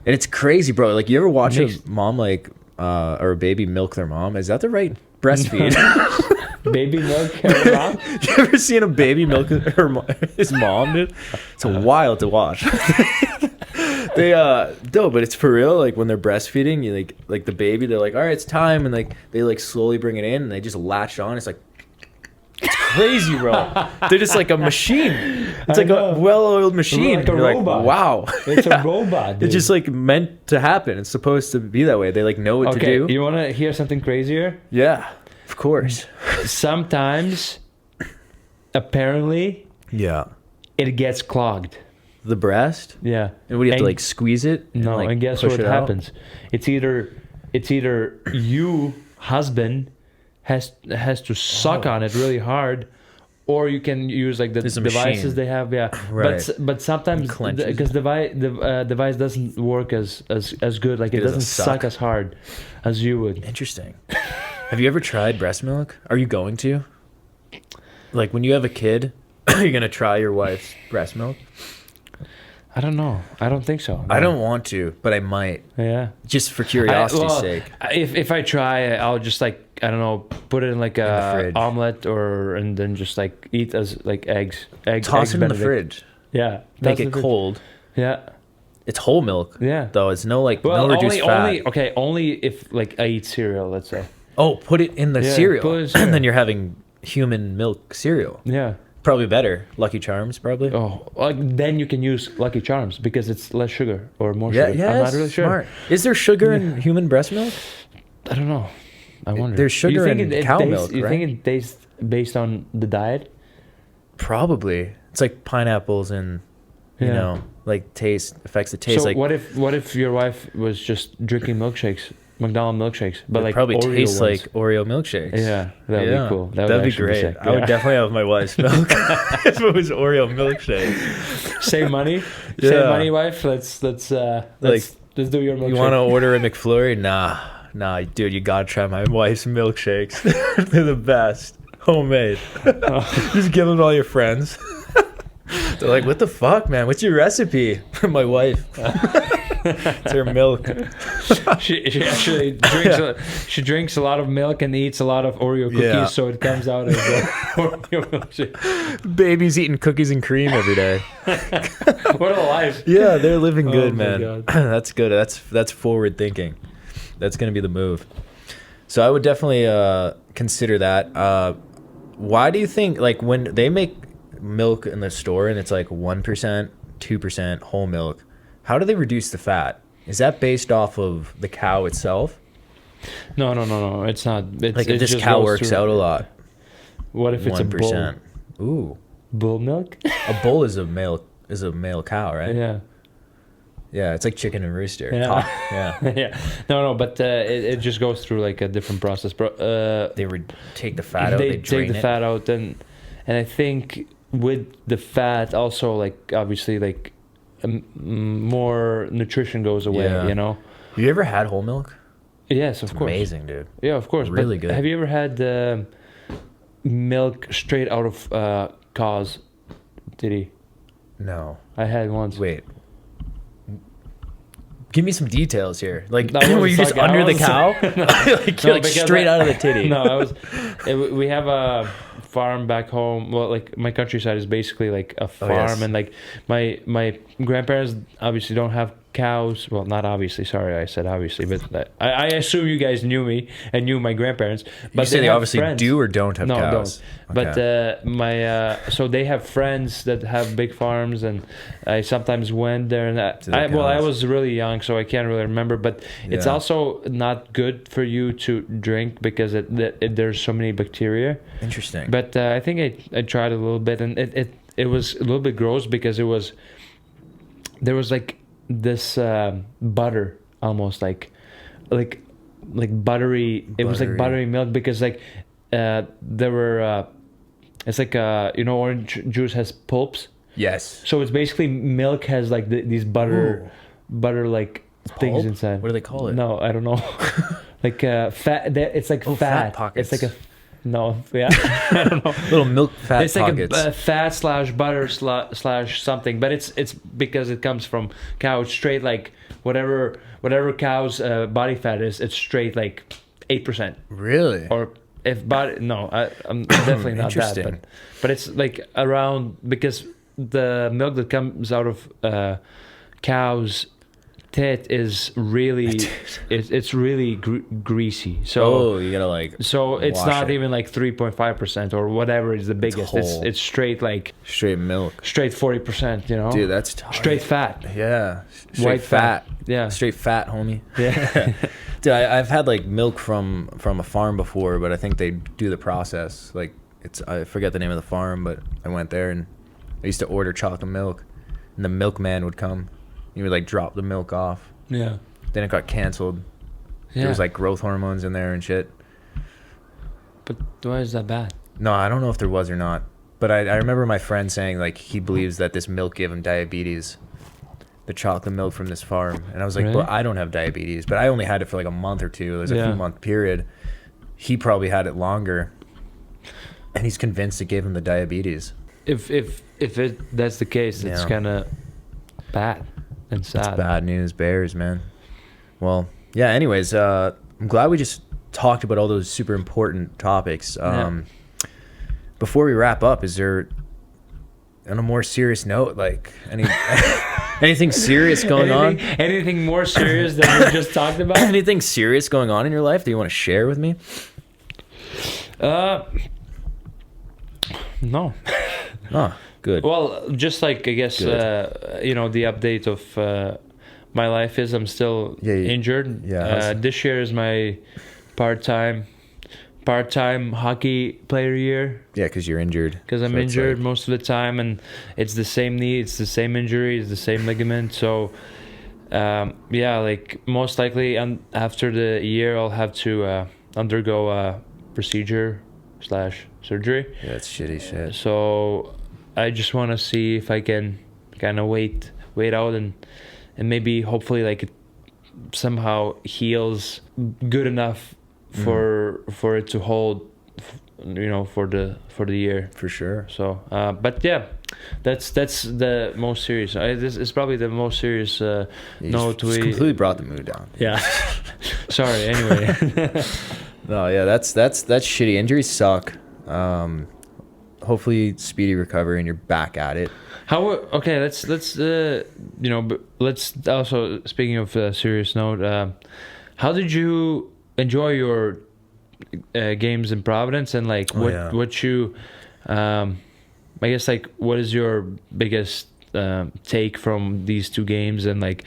And it's crazy, bro. Like, you ever watch a mom, or a baby milk their mom? Is that the right breastfeed? Baby milk her mom? You ever seen a baby milk his mom, dude? It's wild to watch. No, but it's for real. Like when they're breastfeeding, you like the baby, they're like, all right, it's time, and they slowly bring it in, and they just latch on. It's crazy, bro. They're just like a machine. It's like a well-oiled machine. Like a robot. Like, wow, it's a robot. Dude. It's just meant to happen. It's supposed to be that way. They know what to do. You want to hear something crazier? Yeah, of course. Sometimes, apparently, it gets clogged. The breast? Yeah. And what do you have to squeeze it? No, and guess what happens? It's either you, husband, has to suck on it really hard, or you can use the devices they have. Yeah. Right. But sometimes because the device doesn't work as good, it doesn't suck as hard as you would. Interesting. Have you ever tried breast milk? Are you going to? When you have a kid, are you going to try your wife's breast milk? I don't know. I don't think so. No. I don't want to, but I might. Yeah. Just for curiosity's sake. If I try, I'll just I don't know, put it in a omelet and then just eat as eggs. Toss it in the fridge. Yeah. Make it cold. Yeah. It's whole milk. Yeah. Though it's no no reduced fat. Only if I eat cereal, let's say. Oh, put it in the cereal. And then you're having human milk cereal. Yeah. Probably better. Lucky Charms, probably. Oh, then you can use Lucky Charms because it's less sugar or more sugar. Yeah, I'm not really sure. Smart. Is there sugar in human breast milk? I don't know. I wonder. There's sugar in cow milk, right? You think it tastes based on the diet? Probably. It's like pineapples and, taste, affects the taste. So what if your wife was just drinking milkshakes? McDonald's milkshakes, but it probably Oreo tastes ones. like Oreo milkshakes. Yeah, that'd be cool. That'd be great. Sick. I would definitely have my wife's milk if it was Oreo milkshake. Save money, save money, wife. Let's do your milkshake. You want to order a McFlurry? Nah, dude, you gotta try my wife's milkshakes. They're the best, homemade. Just give them to all your friends. They're like, what the fuck, man? What's your recipe? My wife. It's her milk. She actually drinks. She drinks a lot of milk and eats a lot of Oreo cookies, so it comes out as Oreo milkshake. Babies eating cookies and cream every day. What a life! Yeah, they're living good, man. God. That's good. That's forward thinking. That's gonna be the move. So I would definitely consider that. Why do you think when they make milk in the store and it's 1%, 2% whole milk? How do they reduce the fat? Is that based off of the cow itself? No. It's not. If this cow works out a lot. What if it's 1%? A bull? Ooh. Bull milk? A bull is a male cow, right? Yeah. Yeah, it's like chicken and rooster. Yeah. Yeah. Yeah. No, but it just goes through a different process, bro. They would take the fat out. They take the fat out, and I think with the fat also obviously more nutrition goes away. Yeah. You ever had whole milk? Yes, of course. Amazing, dude. Yeah, of course. Really good. Have you ever had milk straight out of cow's titty? No. I had once. Wait. Give me some details here. Were you just like, under the cow? No, straight out of the titty. No, we have a farm back home. Well, my countryside is basically a farm, yes. and my grandparents obviously don't have cows. Well, not obviously. Sorry, I said obviously, but I assume you guys knew me and knew my grandparents. But you say they obviously friends. do or don't have cows? Don't. Okay. But so they have friends that have big farms, and I sometimes went there. And I was really young, so I can't really remember. But it's also not good for you to drink because there's so many bacteria. Interesting. But I think I tried a little bit, and it was a little bit gross because it was there was like this butter, almost like buttery. It was like buttery milk because like there were it's like orange juice has pulps. Yes. So it's basically milk has like these butter like things inside. What do they call it? No, I don't know. Like fat. It's like fat pockets. It's like I don't know. Little milk fat it's pockets. Like a fat slash butter slash something, but it's because it comes from cow. It's straight like whatever cow's body fat is. It's straight like 8%. Really? Or if body I'm definitely not that, but it's like around, because the milk that comes out of cow's tit is really it's really greasy. So you gotta like. So it's not even like 3.5% or whatever is the biggest. It's straight like straight milk, straight 40%. Dude, that's tight. Straight fat. Yeah, straight white fat. Yeah, straight fat, homie. Yeah. Dude, I've had like milk from a farm before, but I think they do the process. Like I forget the name of the farm, but I went there and I used to order chocolate milk, and the milkman would come. He would like drop the milk off. Yeah. Then it got canceled. Yeah. There was like growth hormones in there and shit. But why is that bad? No, I don't know if there was or not. But I remember my friend saying like he believes that this milk gave him diabetes. The chocolate milk from this farm. And I was like, really? Well, I don't have diabetes, but I only had it for like a month or two. There's a few month period. He probably had it longer. And he's convinced it gave him the diabetes. If that's the case, it's kind of bad and sad. It's bad news bears, man. Well, yeah, anyways, I'm glad we just talked about all those super important topics. Before we wrap up, is there, on a more serious note, like anything serious going on? Anything more serious than we just talked about? Anything serious going on in your life that you want to share with me? No. Oh, good. Well, just like I guess the update of my life is I'm still injured. Yeah. This year is my part-time hockey player year. Yeah, because you're injured. Because I'm injured most of the time, and it's the same knee, it's the same injury, it's the same ligament. So, like most likely, after the year, I'll have to undergo a procedure/surgery. Yeah, that's shitty shit. So, I just want to see if I can kind of wait out and maybe hopefully like it somehow heals good enough for it to hold, for the year. For sure. So, but yeah, that's the most serious. This is probably the most serious note. We completely brought the mood down. Yeah. Sorry. Anyway. No, yeah, that's shitty. Injuries suck. Hopefully speedy recovery and you're back at it. Okay, let's also, speaking of a serious note, how did you enjoy your games in Providence, and like what you I guess like what is your biggest take from these two games, and like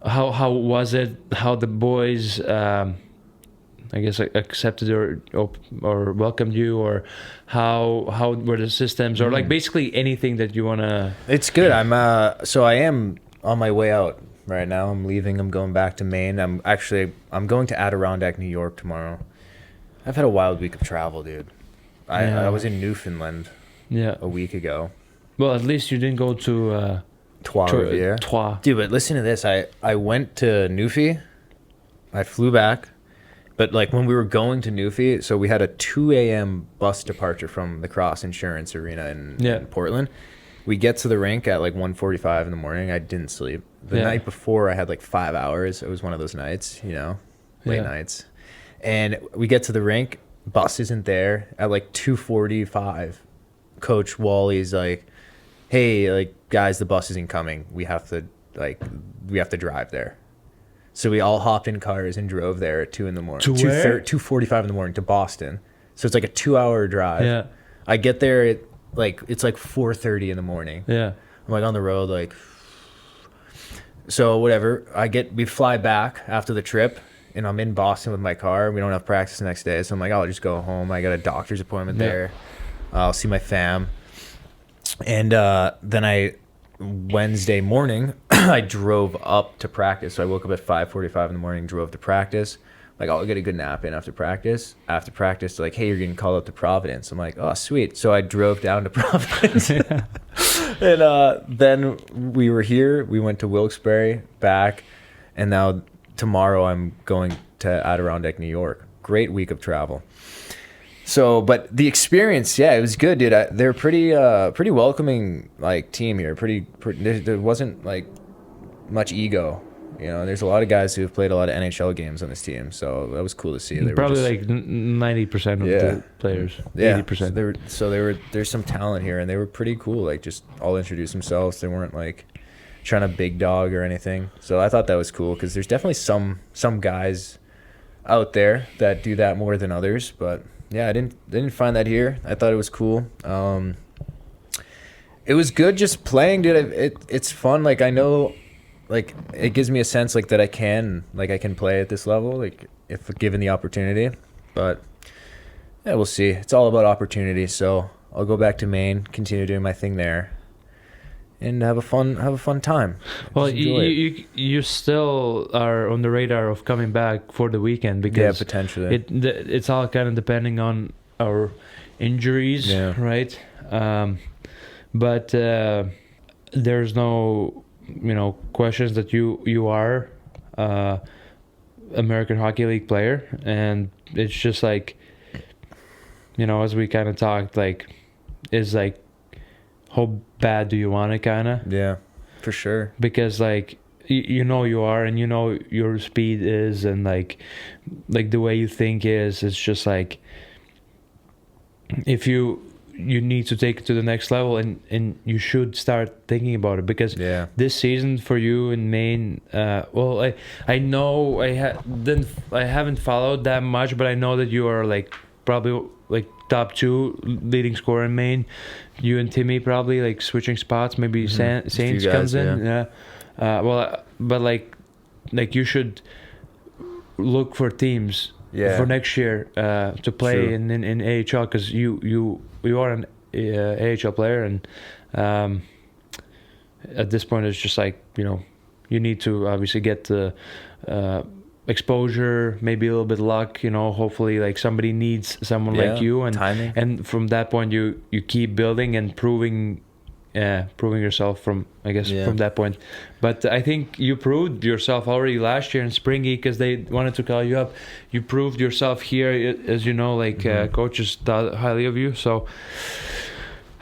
how was it, how the boys I guess accepted or welcomed you, or how were the systems, or like basically anything that you want to... It's good. I am on my way out right now. I'm leaving. I'm going back to Maine. I'm going to Adirondack, New York tomorrow. I've had a wild week of travel, dude. I was in Newfoundland a week ago. Well, at least you didn't go to Trois. Dude, but listen to this. I went to Newfie. I flew back. But like when we were going to Newfie, so we had a 2 a.m. bus departure from the Cross Insurance Arena in Portland. We get to the rink at like 1:45 in the morning. I didn't sleep. The night before, I had like 5 hours. It was one of those nights, late nights. And we get to the rink, bus isn't there. At like 2:45, Coach Wally's like, "Hey, like guys, the bus isn't coming. We have to drive there." So we all hopped in cars and drove there at 2 in the morning. To where? 2:45 in the morning to Boston. So it's like a 2-hour drive. Yeah. I get there at it's like 4:30 in the morning. Yeah. I'm like on the road, like. So whatever. We fly back after the trip, and I'm in Boston with my car. We don't have practice the next day, so I'm like, I'll just go home. I got a doctor's appointment there. I'll see my fam. And then Wednesday morning, I drove up to practice. So I woke up at 5:45 in the morning, drove to practice. Like, I'll get a good nap in after practice. After practice, like, hey, you're getting called up to Providence. I'm like, oh, sweet. So I drove down to Providence. And then we were here. We went to Wilkes-Barre, back. And now tomorrow I'm going to Adirondack, New York. Great week of travel. So, but the experience, yeah, it was good, dude. They're pretty welcoming, like, team here. There wasn't, like, much ego. You know, there's a lot of guys who have played a lot of NHL games on this team, so that was cool to see. Probably like 90% of the players, 80%. There's some talent here, and they were pretty cool. Like, just all introduced themselves. They weren't like trying to big dog or anything. So I thought that was cool because there's definitely some guys out there that do that more than others. But yeah, I didn't find that here. I thought it was cool. It was good just playing, dude. It's fun. Like, I know. Like, it gives me a sense, like, that I can play at this level, like, if given the opportunity. But yeah, we'll see. It's all about opportunity. So I'll go back to Maine, continue doing my thing there, and have a fun time. Well, you still are on the radar of coming back for the weekend, because potentially it's all kind of depending on our injuries, right? But there's no questions that you are American Hockey League player, and it's just like, as we kind of talked, like, is like, how bad do you want it, kind of? Yeah, for sure. Because, like, you are, and your speed is, and like the way you think is, it's just like, if you need to take it to the next level, and you should start thinking about it, because this season for you in Maine, I know I haven't followed that much, but I know that you are like probably like top 2 leading scorer in Maine. You and Timmy probably like switching spots. Maybe Saints guys, comes in. But like you should look for teams for next year to play in AHL, because you are an AHL player, and at this point it's just like, you need to obviously get the exposure, maybe a little bit of luck, hopefully like somebody needs someone like you, and timing. And from that point you keep building and proving yourself from that point. But I think you proved yourself already last year in Springy, because they wanted to call you up. You proved yourself here, as coaches thought highly of you. So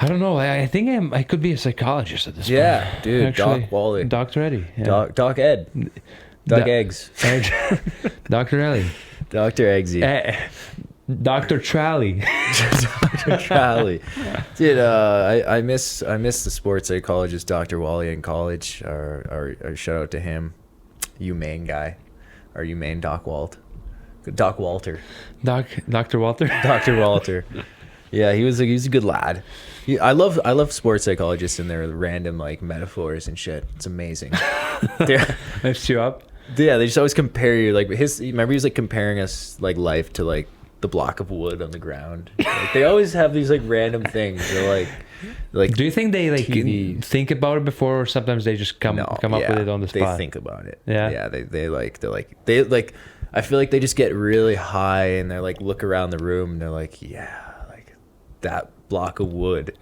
I don't know. I think I could be a psychologist at this point. Yeah, dude. Actually, Doc Wally. Dr. Eddie. Yeah. Doc Ed. Doc Eggs. Dr. Ellie. Dr. Eggsy. Dr. Trally. Dr. Trally. Dude, I miss the sports psychologist Dr. Wally in college. Our shout out to him. UMaine guy. Our UMaine Doc Walter. Dr. Walter. Dr. Walter. Yeah, he was a good lad. I love sports psychologists and their random like metaphors and shit. It's amazing. Lifts you up. Yeah, they just always compare you, like remember he was like comparing us like life to like the block of wood on the ground. Like, they always have these like random things. They're like. Do you think they like think about it before, or sometimes they just come up with it on the spot? They think about it. Yeah. Yeah. They I feel like they just get really high and they're like look around the room and they're like, like that block of wood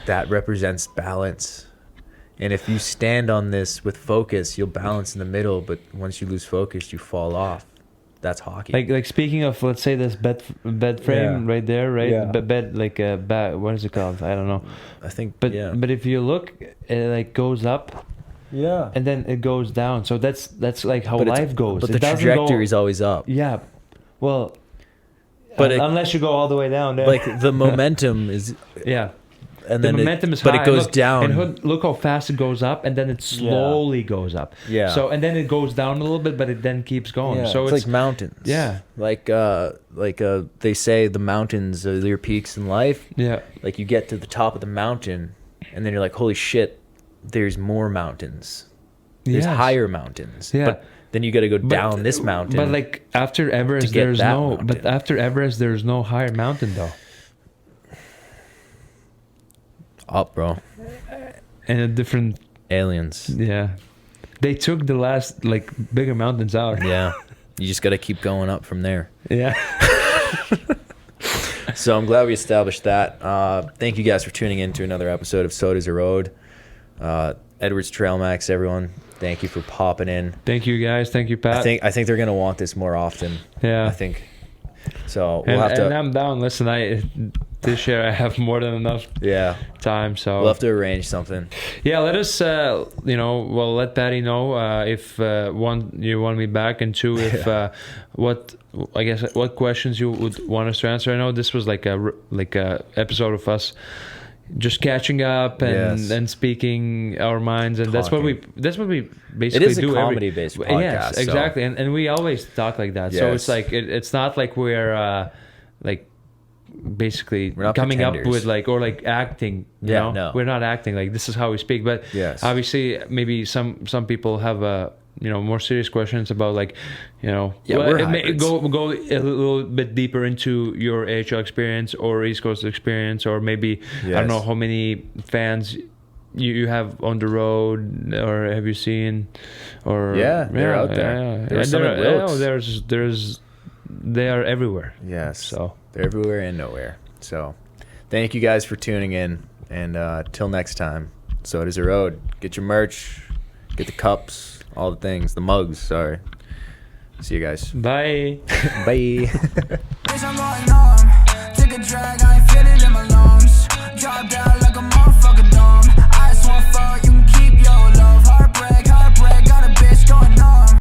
that represents balance. And if you stand on this with focus, you'll balance in the middle. But once you lose focus, you fall off. That's hockey. Like speaking of, let's say this bed frame right there, right? Yeah. Bed like a bed. What is it called? I don't know. I think. But if you look, it like goes up. Yeah. And then it goes down. So that's like how life goes. But the trajectory is always up. Yeah. Well. But unless you go all the way down there. Like the momentum is. Yeah. And the then momentum is high. But it goes down. And look how fast it goes up, and then it slowly goes up. Yeah. So and then it goes down a little bit, but it then keeps going. Yeah. So it's like mountains. Yeah. Like they say the mountains are your peaks in life. Yeah. Like you get to the top of the mountain, and then you're like, holy shit, there's more mountains. There's higher mountains. Yeah. But then you got to go down this mountain. But like after Everest, there's no. Mountain. But after Everest, there's no higher mountain though. Up, bro. And a different Aliens. Yeah. They took the last like bigger mountains out. Yeah. You just got to keep going up from there. Yeah. So I'm glad we established that. Thank you guys for tuning in to another episode of So Does a Road. Eduards Tralmaks, everyone. Thank you for popping in. Thank you guys. Thank you, Pat. I think they're gonna want this more often. Yeah. I think. So we'll have to. And I'm down. Listen, this year I have more than enough. Yeah. Time. So we'll have to arrange something. Yeah. Let us. Let Patty know if one, you want me back, and two, if what questions you would want us to answer. I know this was like a episode of us just catching up and speaking our minds, and that's what we basically do. It is a comedy based podcast. Yes, exactly, so. and we always talk like that. Yes. So it's like it's not like we're basically we're coming pretenders. Up with like acting. You know? No, we're not acting. Like this is how we speak. But obviously, maybe some people have more serious questions about go a little bit deeper into your AHL experience or East Coast experience, or maybe I don't know how many fans you have on the road, or have you seen, or they're out there. They are everywhere. Yes, so they're everywhere and nowhere. So thank you guys for tuning in, and till next time, So Does a Road. Get your merch, get the cups. All the things, the mugs, sorry. See you guys. Bye. Bye. Take a drag, I ain't feeling in my